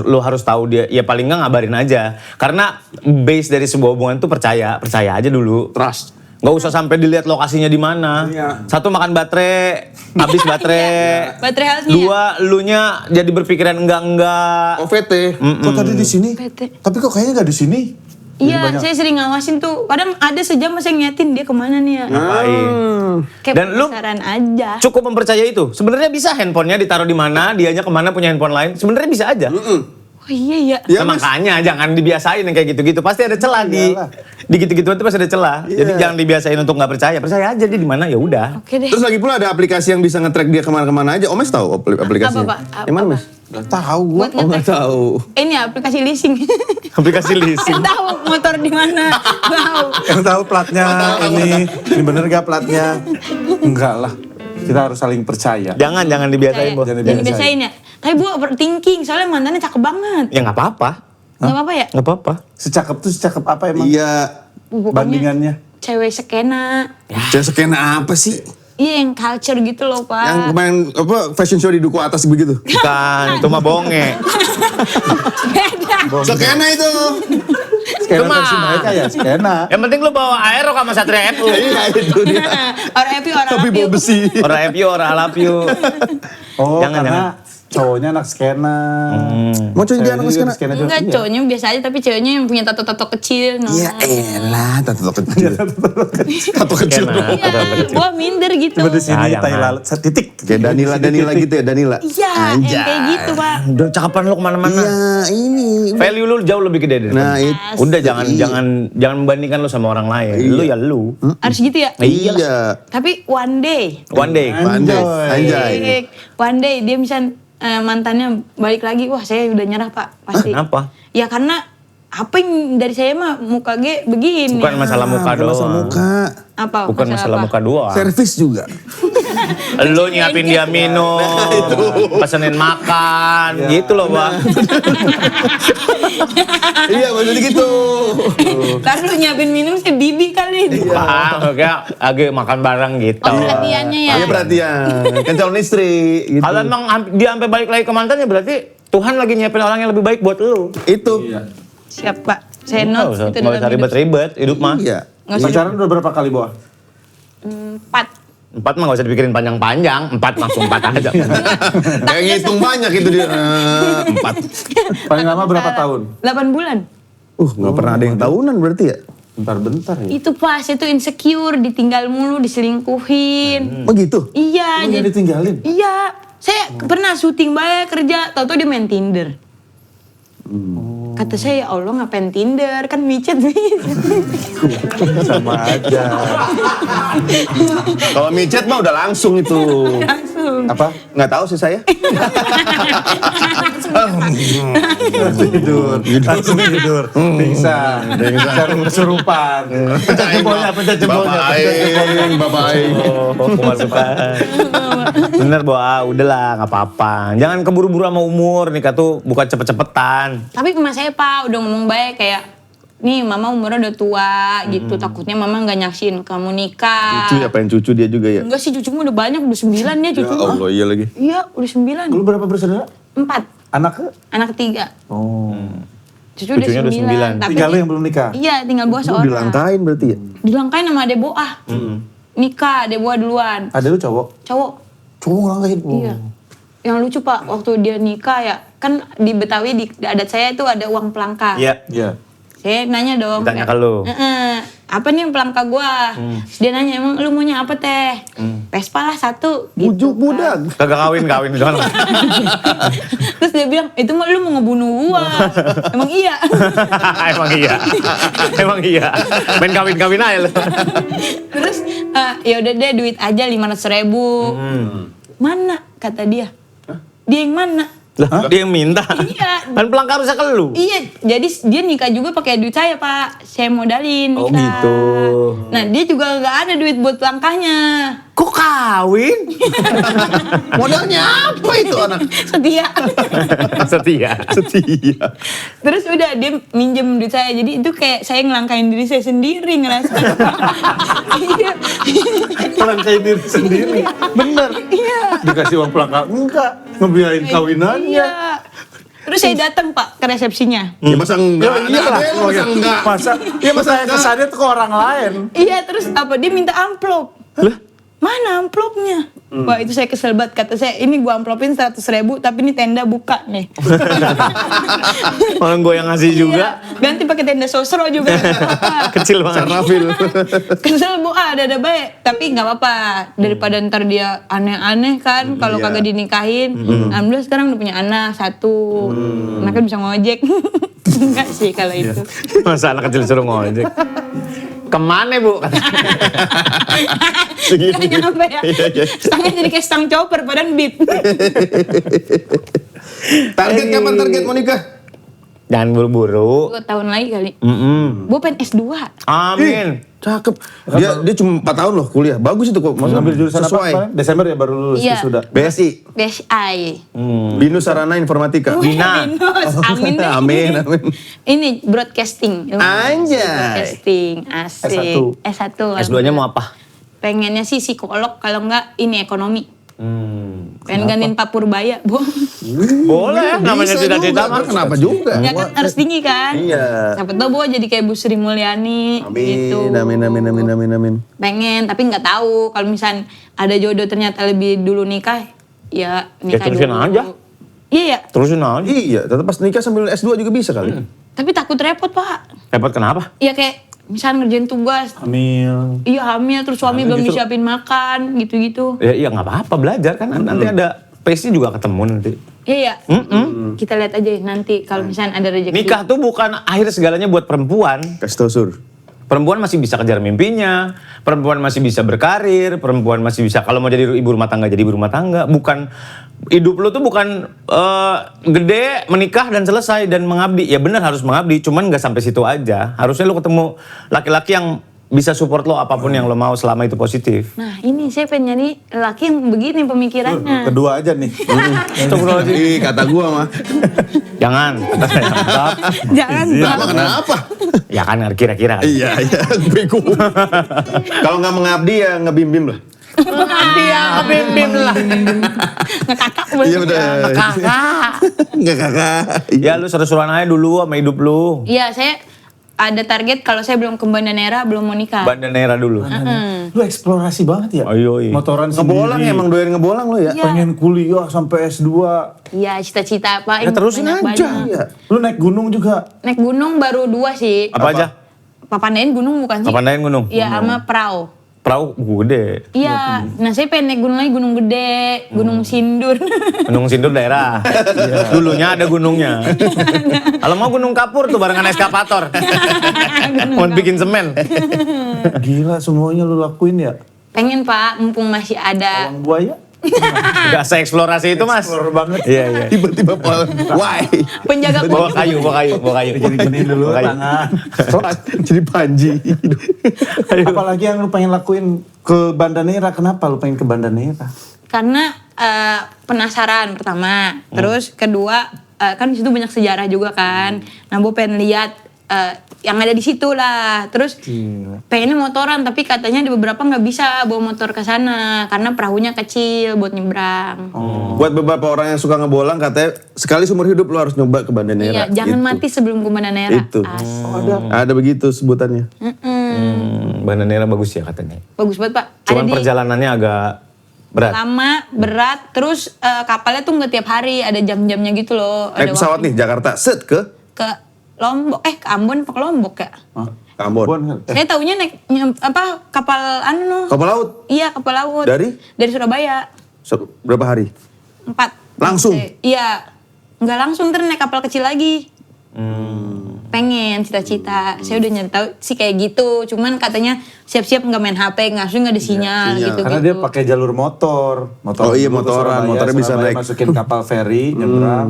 Lu harus tahu dia, ya paling nggak ngabarin aja. Karena base dari sebuah hubungan tuh percaya aja dulu. Trust. Nggak usah sampai dilihat lokasinya di mana. Iya. Satu makan baterai, habis baterai. Baterai halsnya. Dua, elunya jadi berpikiran enggak. OVT. Kok tadi di sini? PT. Tapi kok kayaknya nggak di sini? Iya, saya sering ngawasin tuh. Kadang ada sejam saya ngeliatin dia kemana nih ya. Ngapain? Kayak Dan lu penasaran aja. cukup mempercayai itu. Sebenarnya bisa handphonenya ditaruh di mana, dianya kemana punya handphone lain. Sebenarnya bisa aja. Oh iya. Iya, Nah, Mas. makanya jangan dibiasain yang kayak gitu-gitu. Pasti ada celah di gitu-gituan itu pasti ada celah. Jadi jangan dibiasain untuk nggak percaya. Percaya aja dia di mana ya udah. Oke deh. Terus lagi pula ada aplikasi yang bisa nge-track dia kemana-kemana aja. Omes tahu aplikasinya? Apa, Pak? Yang mana, Apa? Mas? Gak tahu gua. Buat Oh, nggak tahu. Ini aplikasi leasing. Aplikasi leasing. Yang tahu motor di mana. Tahu. Yang tahu platnya ini bener gak platnya? Enggak lah. Kita harus saling percaya. Jangan dibiasain, Bos. Jangan Jangan dibiasain ya. Tapi Bu overthinking soalnya mantannya cakep banget. Ya nggak apa-apa. Nggak apa-apa ya? Nggak apa-apa. Secakep tuh secakep apa emang? Iya. Pokoknya Bandingannya. Cewek skena. Jangan skena apa sih? Iya yang culture gitu loh Pak. Yang kemarin apa fashion show di Duku Atas begitu? Bukan, itu mah bonge. Beda. Skena itu. Skena Cuma. versi mereka ya skena. Yang penting lu bawa aero sama Satria FU. Iya itu dia. Orang happy orang Tapi happy. bau besi. Orang FU, orang I love you. Oh Jangan, karena cowoknya anak skena. Mau cowok jadi Ceweknya anak juga skena? juga. Enggak, Iya. cowoknya biasa aja tapi ceweknya yang punya tato-tato kecil. No. Iya elah, tato kecil. Tato kecil Skena. dong. Iya, gua minder gitu. Coba di sini Sayang, tai ah. lalat titik. Kayak Danila gitu ya, Danila. Iya, yang kayak gitu, Pak. Udah cakapan lu kemana-mana. Iya, ini. Value lu jauh lebih gede deh. Nah, Udah jangan membandingkan lu sama orang lain. Lu ya lu. Harus gitu ya? iya. Tapi one day. One day. Anjay. One day dia bisa mantannya balik lagi, wah saya udah nyerah Pak, pasti. Kenapa? Ya karena apa yang dari saya mah muka G begini. Bukan masalah muka doang. Masalah muka. Apa? Bukan masalah apa? muka doang. Servis juga. Lu nyiapin dia minum, pesenin makan, gitu loh Bang. Iya, maksudnya gitu. Karena lu nyiapin minum sih bibi kali. Bang, kayak agak makan bareng gitu. Oh, perhatiannya ya. Iya perhatian. Kan calon istri. Gitu. Kalau emang dia sampai balik lagi ke mantannya berarti Tuhan lagi nyiapin orang yang lebih baik buat lu. Itu. Siap Pak, saya Nggak notes usah, itu nggak dalam usah hidup. ribet-ribet, hidup mah. Iya. Nggak usah Pacaran udah berapa kali, Boa? 4. 4 mah gak usah dipikirin panjang-panjang, 4 langsung 4 aja. Kayak ngitung banyak itu dia. 4. Paling lama berapa tahun? 8 bulan. Nggak pernah ada yang tahunan berarti ya? Bentar-bentar ya. Itu pas itu insecure, ditinggal mulu, diselingkuhin. Oh gitu? Iya, Lu yang ditinggalin? iya. Saya pernah syuting banyak kerja, tahu-tahu dia main Tinder. Kata saya, ya Allah ngapain Tinder, kan micet. Sama aja. Kalau micet mah udah langsung itu. Langsung. Apa? Nggak tahu sih saya. Tidur. Langsung tidur. Pingsan. Cari kesurupan. Pencet jempolnya, pencet jempolnya. Bapak Aing. Bener Boa, udahlah gak apa-apa. Jangan keburu-buru sama umur, nikah tuh bukan cepet-cepetan. Tapi emak saya Pak udah ngomong baik kayak, nih mama umurnya udah tua gitu, takutnya mama nggak nyaksin kamu nikah. Cucu ya, pengen cucu dia juga ya? Enggak sih, cucumu udah banyak, udah 9 ya Ya cucu. Allah, iya lagi. Iya, udah 9. Lu berapa bersaudara? 4. Anaknya? Anak ketiga. Oh. Cucu udah Cucunya udah 9. Tapi Tinggal lu yang belum nikah? iya, tinggal Boa Lu seorang. dilangkain berarti ya? Dilangkain sama adek Boa. Nikah, adek Boa duluan. Ada lu cowok? Cowok. Cowok ngelangkain? Iya. Yang lucu Pak, waktu dia nikah ya, kan di Betawi di adat saya itu ada uang pelangka. Iya. Iya. Saya nanya dong. Ditanya ke lu. Apa nih yang pelangka gua? Terus dia nanya, emang lu maunya apa teh? Vespa lah 1. Bujuk budak. Kagak kawin doang. Terus dia bilang, itu mah lu mau ngebunuh gua. Emang iya. Emang iya. Main kawin-kawin aja lu. Terus ya udah deh duit aja 500.000. Mana? Kata dia. Dia yang mana? Lah, dia yang minta. Iya. Kan pelangkar harusnya ke lu. Iya, jadi dia nikah juga pakai duit saya Pak. Saya modalin nikah. Oh, gitu. Nah dia juga nggak ada duit buat pelangkahnya. Kok kawin? Modalnya apa itu anak? Setia. Setia. Terus udah dia minjem duit saya. Jadi itu kayak saya ngelangkain diri saya sendiri ngerasa. Iya. Ngelangkain diri sendiri. Bener. Iya. Dikasih uang pelangka? Enggak. Ngebiayain kawinannya. Iya. Terus saya datang Pak ke resepsinya. Ya masa enggak? Iya lah. Masa enggak? Masa saya kesannya tuh ke orang lain. Iya terus apa dia minta amplop. Mana amplopnya? Wah itu saya kesel banget, kata saya ini gua amplopin 100.000 tapi ini tenda buka nih. Orang gue yang ngasih juga. Iya, ganti pakai tenda sosro juga. Nggak apa-apa. Kecil banget. Sarafil. Kesel Bu, ada baik, tapi nggak apa-apa daripada ntar dia aneh-aneh kan kalau kagak dinikahin. Alhamdulillah sekarang udah punya anak 1, anaknya bisa ngojek. Enggak sih kalau itu. Masa anak kecil suruh ngojek. Kemana Bu? Nggak nyampe ya. Stangnya jadi kayak stang chopper padahal beat. Target kapan target mau nikah? Jangan buru-buru. 2 tahun lagi kali. Gue pengen S2. Amin. Cakep. Dia cuma 4 tahun loh kuliah. Bagus itu kok. Maksudnya Ngambil jurusan apa? sesuai. kemarin? Desember ya baru lulus Iya. sudah. BSI. BSI. Binus Sarana Informatika. Bina. Binus, amin deh. Amin. Ini broadcasting. Anjay. Broadcasting, asik. S1. S2-nya mau apa? Pengennya sih psikolog, kalau enggak ini ekonomi. Pengen gantiin Pak Purbaya, Bu. Boleh, namanya Bisa cita-cita juga, mah. kenapa juga? Ya kan harus tinggi kan? Iya. Siapa tau Bu jadi kayak Bu Sri Mulyani gitu. Amin. Pengen, tapi nggak tahu kalau misal ada jodoh ternyata lebih dulu nikah, ya nikah terusin dulu. aja. Iya ya. Terusin aja. Iya, tetap pas nikah sambil S2 juga bisa kali. Tapi takut repot Pak. Repot kenapa? Iya kayak misalnya ngerjain tugas. Hamil. Iya hamil terus suami belum disiapin makan gitu-gitu. Ya iya nggak apa-apa belajar kan nanti ada pace-nya juga ketemu nanti. Iya ya. Kita lihat aja nanti kalau misalnya ada rezeki. Nikah tuh bukan akhir segalanya buat perempuan. Kasih tau Sur. Perempuan masih bisa kejar mimpinya, perempuan masih bisa berkarir, perempuan masih bisa kalau mau jadi ibu rumah tangga jadi ibu rumah tangga. Bukan hidup lu tuh bukan gede menikah dan selesai dan mengabdi. Ya benar harus mengabdi, cuman nggak sampai situ aja. Harusnya lu ketemu laki-laki yang bisa support lo apapun yang lo mau selama itu positif. Nah ini saya pengen nyari laki yang begini pemikirannya. Kedua aja nih. Ih, kata gua mah. Jangan. Jangan Kenapa kenapa? Ya kan kira-kira kan. Iya, bego. Kalau nggak mengabdi ya ngebim-bim lah. Iya, bim lah. Ngekakak Iya udah. Ngekakak. Nggak kakak. Ya lu seru-seruan aja dulu sama hidup lu. Iya, saya ada target kalau saya belum ke Banda Nera belum mau nikah. Banda Nera dulu. Lu eksplorasi banget ya? Ayo, iya. Motoran Ngebolang sendiri. emang doyan ngebolang lo ya? Iya. Pengen kuliah sampai S2. Iya, cita-cita Pak. Ya, terusin banyak-banyak. aja. Iya. Lu naik gunung juga. Naik gunung baru 2 sih. Apa aja? Papandayan gunung bukan sih? Papandayan gunung? Iya, sama perahu. Perahu gede. Iya, nah saya pengen naik gunung lagi, gunung gede, gunung Sindur. Gunung Sindur daerah. Dulunya ada gunungnya. Kalau mau Gunung Kapur tuh barengan eskavator. Mau bikin semen. Gila semuanya lu lakuin ya? Pengen Pak, mumpung masih ada. Bawang buaya? Gak se-eksplorasi itu mas. Explore banget. Iya iya. Tiba-tiba why? Penjaga Bawa gunung. bawa kayu. Jadi gini dulu Bawa kayu. tangan. Jadi Panji. Apalagi yang lu pengen lakuin ke Banda Nera, kenapa lu pengen ke Banda Nera? Karena penasaran pertama, terus kedua kan di situ banyak sejarah juga kan. Nah, gue pengen lihat yang ada di situ lah. Terus pengennya motoran, tapi katanya di beberapa nggak bisa bawa motor ke sana karena perahunya kecil buat nyebrang. Buat beberapa orang yang suka ngebolang katanya sekali seumur hidup lo harus nyoba ke Banda Nera. Iya, jangan gitu. mati sebelum ke Banda Nera. Itu. Asli. Ada begitu sebutannya. Banda Nera bagus ya katanya. Bagus banget Pak. Cuman Ada di perjalanannya agak berat. lama, berat, terus kapalnya tuh nggak tiap hari, ada jam-jamnya gitu loh. Naik Ada pesawat waktu. nih Jakarta, set ke Ke Lombok, ke Ambon apa ke Lombok ya? Ambon. Saya taunya naik kapal Kapal laut Iya kapal laut. Dari? Dari Surabaya. Berapa hari? 4. Langsung? Iya. Nggak langsung, terus naik kapal kecil lagi. Pengen cita-cita. Saya udah nyari tahu sih kayak gitu. Cuman katanya siap-siap nggak main HP, ngasuh nggak ada sinyal sinyal. gitu. Karena dia pakai jalur motor. Oh iya, dulu ke motoran. Surabaya, Motornya bisa Surabaya naik. masukin kapal feri, nyebrang.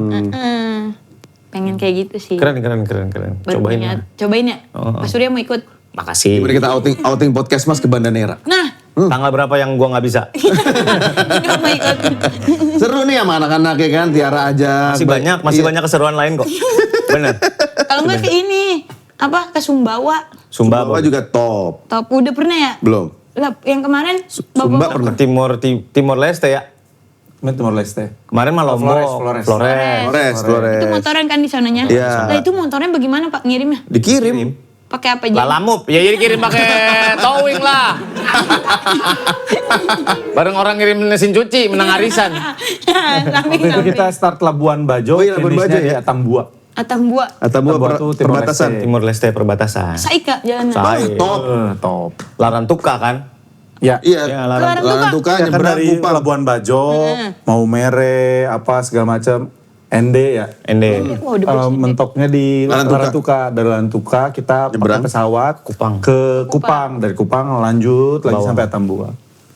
Pengen kayak gitu sih. Keren. Baru Cobain punya- lah. Cobain ya. Pak Surya mau ikut. Makasih. Gimana kita outing podcast mas ke Banda Nera? Nah, Tanggal berapa yang gua nggak bisa? nggak mau ikut. Seru nih sama anak-anak ya kan, Tiara aja. Masih banyak keseruan lain kok. Bener. Kalau nggak ke ini, apa ke Sumbawa. Sumbawa Sumba juga top. Top udah pernah ya? Belum. Lah, yang kemarin Sumba pernah. Timor Leste ya. Ini Timor Leste. Kemarin mah Lombok, Flores. Flores. Itu motoran kan di sananya. Iya. Lah itu motornya bagaimana Pak ngirimnya? Dikirim. Pakai apa aja? Lalamove, ya jadi kirim pakai towing lah. Bareng orang ngirim mesin cuci, menang arisan. Waktu itu kita start Labuan Bajo, Oh iya, Labuan finishnya Bajo di ya. Atambua. Atambua. Atambua tuh Timor perbatasan. Leste. Timor Leste perbatasan. Saika jalan. Sai. Top. Top. Larantuka kan? Ya. Iya. Ya, Larantuka Ya, kan nyebrang dari Kupang. Labuan Bajo, mau mere, apa segala macam. ND ya. Ende. Wah, udah bersih. Mentoknya di Larantuka. Larantuka. Dari Larantuka kita Nyebrang. pakai pesawat Kupang. ke Kupang. Dari Kupang lanjut lagi Bawah. sampai Atambua.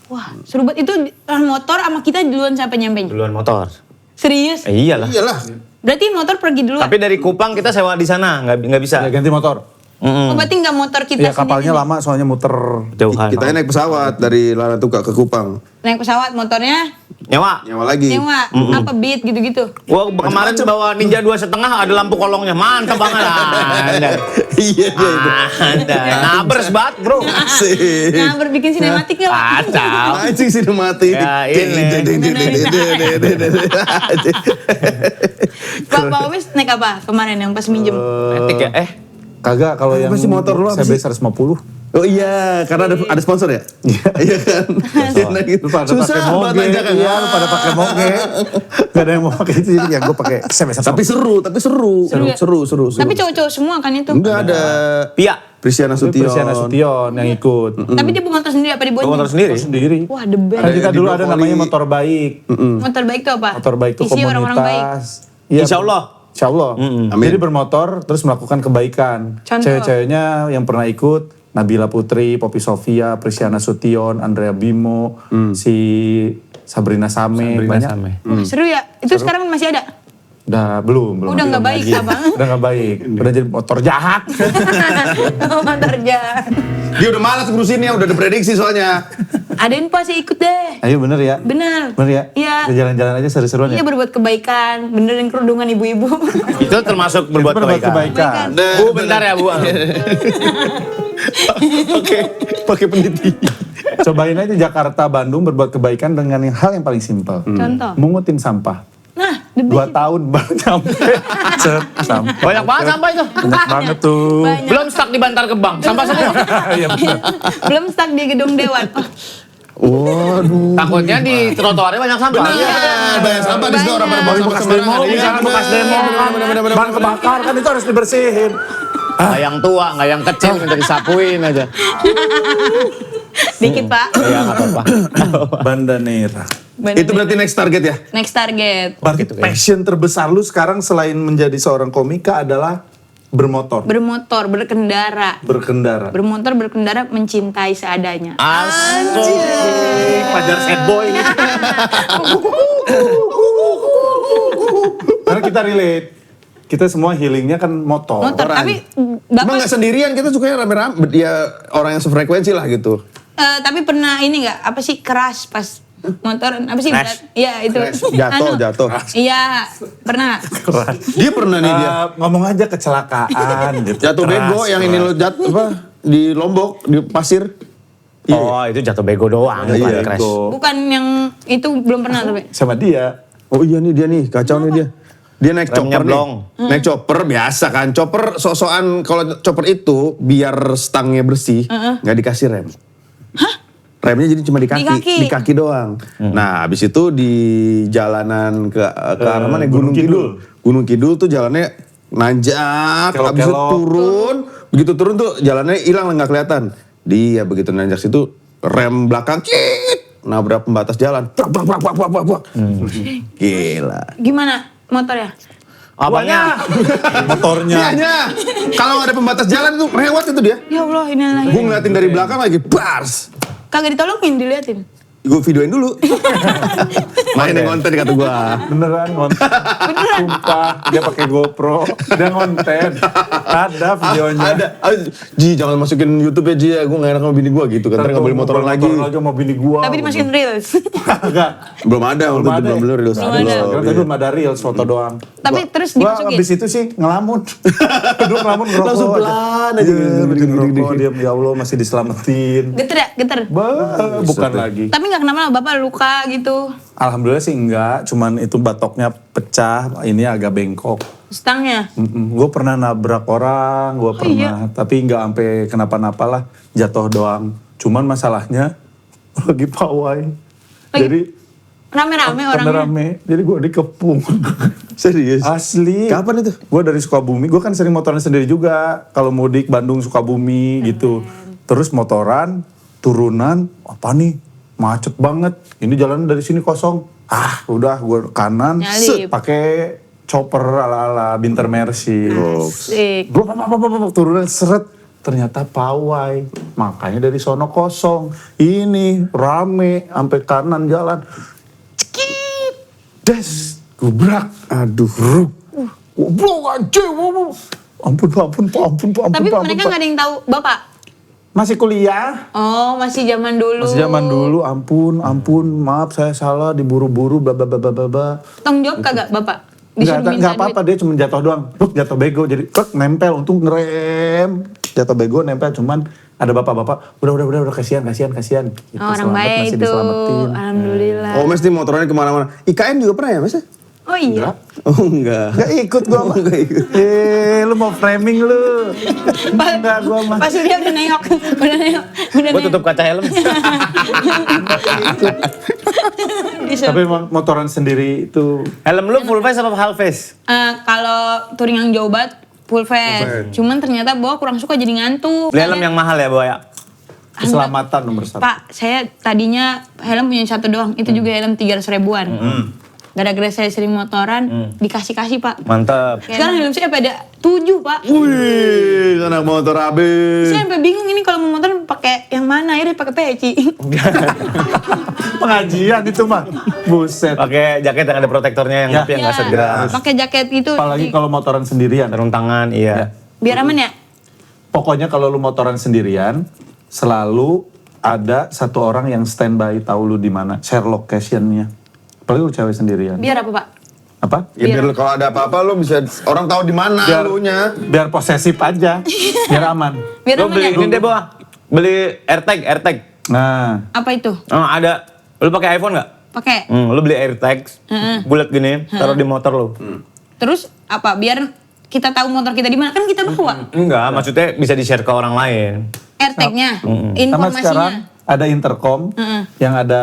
Wah, seru banget. Itu motor sama kita duluan sampai nyampe. Duluan motor. Serius? Iyalah. Iyalah. Berarti motor pergi duluan. Tapi dari Kupang kita sewa di sana, nggak bisa. Ya, ganti motor. Oh, berarti nggak motor kita Iya kapalnya sendiri. lama soalnya muter. Jauhan. Kita naik pesawat dari Larantuka ke Kupang. Naik pesawat, motornya Nyewa. Nyawa lagi. nyewa, apa beat gitu-gitu. Gua kemarin bawa Ninja 2,5 ada lampu kolongnya, mantap banget. Anda. Iya dia itu. Anda. Nabers banget bro. Asik. Nah, berbikin sinematik ya, Pak. Kacau. Anjing sih mati. Ya, ini. Pak Owis naik apa kemarin yang pas minjem? Etik ya? Kagak, kalau yang Apa sih motor lu apa CB sih? 150. Oh iya, karena ada sponsor ya? Iya kan? Lu pada pakai Susah moge, banget aja kan? iya, lu pada pakai moge. Gak ada yang mau pakai itu, jadi ya gue pakai CB 150. Tapi seru. Seru. Tapi cowok-cowok semua kan itu. Enggak ada Pia. Prisiana Sution. Prisiana Sution yang ikut. Tapi dia bawa motor sendiri apa dibonceng? Bawa motor sendiri. Sendiri. Wah, the best. Kan kita Di dulu ada Brokoli. namanya motor baik. Motor baik tuh apa? Motor baik itu Isi orang-orang baik. komunitas. Iya, Insya Allah. Insya Allah. Amin. Jadi bermotor terus melakukan kebaikan. Contoh. Cewek-ceweknya yang pernah ikut Nabila Putri, Poppy Sofia, Prisiana Sution, Andrea Bimo, si Sabrina Same, banyak. Wah, seru ya. Itu sekarang masih ada? Udah belum. Udah nggak baik, lagi. Abang. Udah nggak baik. Udah jadi motor jahat. Motor jahat. Dia udah malas ngurusinnya, udah ada prediksi soalnya. Ada info sih ikut deh. Ayo bener ya. Bener. Bener ya. Iya. Kita jalan-jalan aja seru-seruan ya. Iya berbuat kebaikan, benerin kerudungan ibu-ibu. Itu termasuk berbuat kebaikan. kebaikan. Bu, bentar ya Bu. Oke, pakai peneliti. Cobain aja Jakarta, Bandung berbuat kebaikan dengan hal yang paling simpel. Contoh. Mungutin sampah. Nah, the 2 best. tahun baru nyampe. Set, sampah. Banyak banget sampah itu. Banyak banget tuh. Banyak. Belum stuck di Bantar Gebang. Sampah semua. Iya bener. Belum stuck di gedung dewan. Oh, Waduh. Takutnya di trotoarnya banyak sampah. Iya, banyak sampah di situ orang pada Banyak. buang Bekas sampah demo, sembarangan. misalkan bekas demo kan. Ban kebakar kan itu harus dibersihin. Nggak yang tua, nggak yang kecil, minta disapuin aja. dikit Pak. Iya, nggak apa-apa. Bandanera. Bener. Itu berarti next target ya? Next target. Berarti passion terbesar lu sekarang selain menjadi seorang komika adalah bermotor. Bermotor, berkendara. Berkendara. Bermotor, berkendara, mencintai seadanya. Asik. Pajar sad boy. Karena kita relate. Kita semua healingnya kan motor. Motor, tapi Cuma Bapak nggak sendirian, kita sukanya rame-rame. Ya orang yang sefrekuensi lah gitu. tapi pernah ini nggak apa sih keras pas motoran apa sih? Crash. Iya itu. Jatuh, jatuh. Iya pernah. Dia pernah nih dia. Ngomong aja kecelakaan gitu. Jatuh Keras, bego yang ini lo jatuh apa? Di Lombok, di pasir. Oh, itu jatuh bego doang. Iya, bukan crash. bego. Bukan yang itu belum pernah tapi. Sama dia. Oh iya nih dia nih, kacau nih dia. Dia naik Remnya chopper blong. nih. Naik chopper biasa kan. Chopper sok-sokan kalau chopper itu biar stangnya bersih, nggak dikasih rem. Hah? Remnya jadi cuma di kaki, Di kaki. doang. Nah, habis itu di jalanan ke arah mana? Gunung Gunung Kidul. Gunung Kidul tuh jalannya nanjak, habis itu Kelok-kelok. turun. Begitu turun tuh jalannya hilang nggak kelihatan. Dia begitu nanjak situ rem belakang cit, nabrak pembatas jalan. Brak, brak, brak, brak, brak, brak. Gila. Gimana motornya? Apanya? Motornya. Dianya, kalau nggak ada pembatas jalan tuh lewat itu dia. Ya Allah ini lah. Gue ngeliatin dari belakang lagi, bars. Kagak ditolongin diliatin. Gue videoin dulu. Mainin konten kata gue. Beneran ngonten. Sumpah, dia pakai GoPro, dia ngonten. Ada videonya. Ada. Ji, jangan masukin YouTube ya Ji ya. Gue gak enak sama bini gue gitu. Katanya gak boleh motoran lagi. lagi sama bini gua. Tapi dimasukin reels. Kagak. Belum ada waktu itu, belum bener. Belum ada. Tapi belum ada reels, foto doang. Tapi terus Gua dimasukin. abis itu sih ngelamun. Duduk ngelamun ngerokok Langsung aja. pelan aja. Iya, bikin ngerokok, diam ya Allah masih diselamatin. Geter ya, geter. Bukan lagi. Tapi nggak kenapa-napa Bapak luka gitu. Alhamdulillah sih enggak, cuman itu batoknya pecah, ini agak bengkok. Stangnya. Gue pernah nabrak orang, gue pernah, tapi nggak sampai kenapa-napa lah, jatuh doang. Cuman masalahnya lagi pawai, jadi Rame-rame orangnya. rame, jadi gue dikepung. Serius? Asli. Kapan itu? Gue dari Sukabumi, gue kan sering motoran sendiri juga. Kalau mudik Bandung Sukabumi gitu. Terus motoran, turunan, apa nih? Macet banget. Ini jalan dari sini kosong. Udah gue kanan, Nyalip. pakai chopper ala-ala Binter Mercy. Asik. Turunan seret. Ternyata pawai. Makanya dari sono kosong. Ini rame, sampai kanan jalan. Cekit. Des. Gubrak. Aduh. Ruk. Goblok aja. Ampun. Tapi mereka nggak ada yang tahu Bapak. Masih kuliah. Oh, masih zaman dulu. Masih zaman dulu, ampun, maaf saya salah, diburu-buru, bla bla bla bla bla bla. Tanggung jawab kagak Bapak? Disuruh minta Enggak apa-apa, dia cuma jatuh doang. Jatuh bego, jadi nempel, untung ngerem. Jatuh bego, nempel, cuman ada bapak-bapak, udah, kasihan. Gitu, Oh, orang selamat, baik masih itu. diselamatin. Alhamdulillah. Oh, Mes nih motorannya kemana-mana. IKN juga pernah ya Mes? Oh iya. Oh enggak. Gak ikut gua mah. Enggak ikut. Lu mau framing lu. Enggak gua mah. Pas dia udah nengok. Gue tutup kaca helm. Tapi emang motoran sendiri itu Helm lu full face apa half face? Kalau touring yang jauh banget full face. Cuman ternyata bawa kurang suka jadi ngantuk. Beli helm yang mahal ya, Boy? keselamatan nomor satu. Pak, saya tadinya helm punya satu doang. Itu juga helm 300 ribuan. Gara-gara saya sering motoran, dikasih-kasih Pak. Mantap. Sekarang helm saya pada 7 Pak. Wih, anak motor habis. Saya sampai bingung ini kalau mau motor pakai yang mana, akhirnya pakai peci. Pengajian itu mah. Buset. Pakai jaket yang ada protektornya yang Ya. tapi yang nggak segera. Pakai jaket itu. Apalagi kalau motoran sendirian. Sarung tangan, iya. Biar aman ya. Pokoknya kalau lu motoran sendirian, selalu ada satu orang yang standby tahu lu di mana, share location-nya. Apalagi lu cewek sendirian. Biar apa Pak? Apa? Ya biar kalau ada apa-apa lo bisa orang tahu di mana lu nya. Biar posesif aja, biar aman. Biar Lu aman beli ya. ini deh, Boa. Beli AirTag. Nah, Apa itu? Oh, ada. Lu pakai iPhone nggak? Pakai. Lu beli AirTag, bulat gini, taruh di motor lu. Terus apa? Biar kita tahu motor kita di mana, kan kita bawa. Enggak, maksudnya bisa di-share ke orang lain. AirTag-nya, sama sekarang informasinya. ada intercom yang ada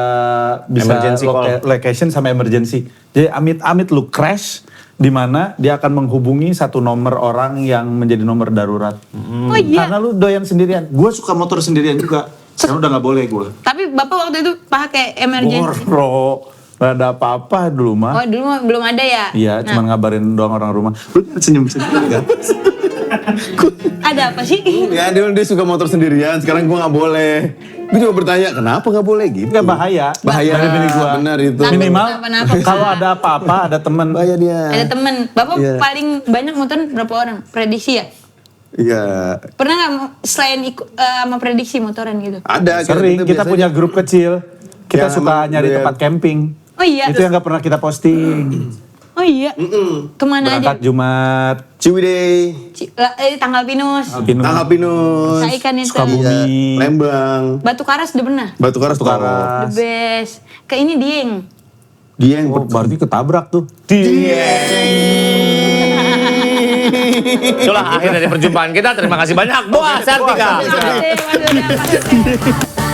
bisa Emergency call. location sama emergency. Jadi amit-amit lu crash, di mana dia akan menghubungi satu nomor orang yang menjadi nomor darurat. Oh iya. Karena lu doyan sendirian. Gue suka motor sendirian juga. Sekarang udah nggak boleh gue. Tapi Bapak waktu itu pakai emergency. Boro, nggak ada apa-apa dulu mah. Oh dulu mah belum ada ya? Iya, Nah, cuman ngabarin doang orang rumah. Lu senyum-senyum kan? ada apa sih? Ya dia suka motor sendirian, sekarang gua nggak boleh. Gue juga bertanya kenapa nggak boleh gitu. Nggak bahaya. Bahaya. Dari pilih gua. Benar itu. Takut Minimal kenapa-napa, Pak. kalau ada apa-apa ada temen. Bahaya dia. Ada temen. Bapak Iya. paling banyak motor berapa orang? Prediksi ya? Iya. Pernah nggak selain ikut sama prediksi motoran gitu? Ada. Sering kita biasanya- punya grup kecil. Kita Yang suka emang nyari dia- tempat camping. Oh iya. Itu yang nggak pernah kita posting. Oh iya. Kemana Berangkat aja? Jumat, Ciwidey, Tanggal Pinus. Pinus, Tanggal Pinus, Saikan itu. Sukabumi, Lembang, Batu Karas udah pernah? Batu Karas. Batu Karas. The best. Ke ini Dieng. Dia yang Oh, berarti ketabrak tuh. Itulah akhir dari perjumpaan kita. Terima kasih banyak. Boa Sartika. Terima kasih. Waduh,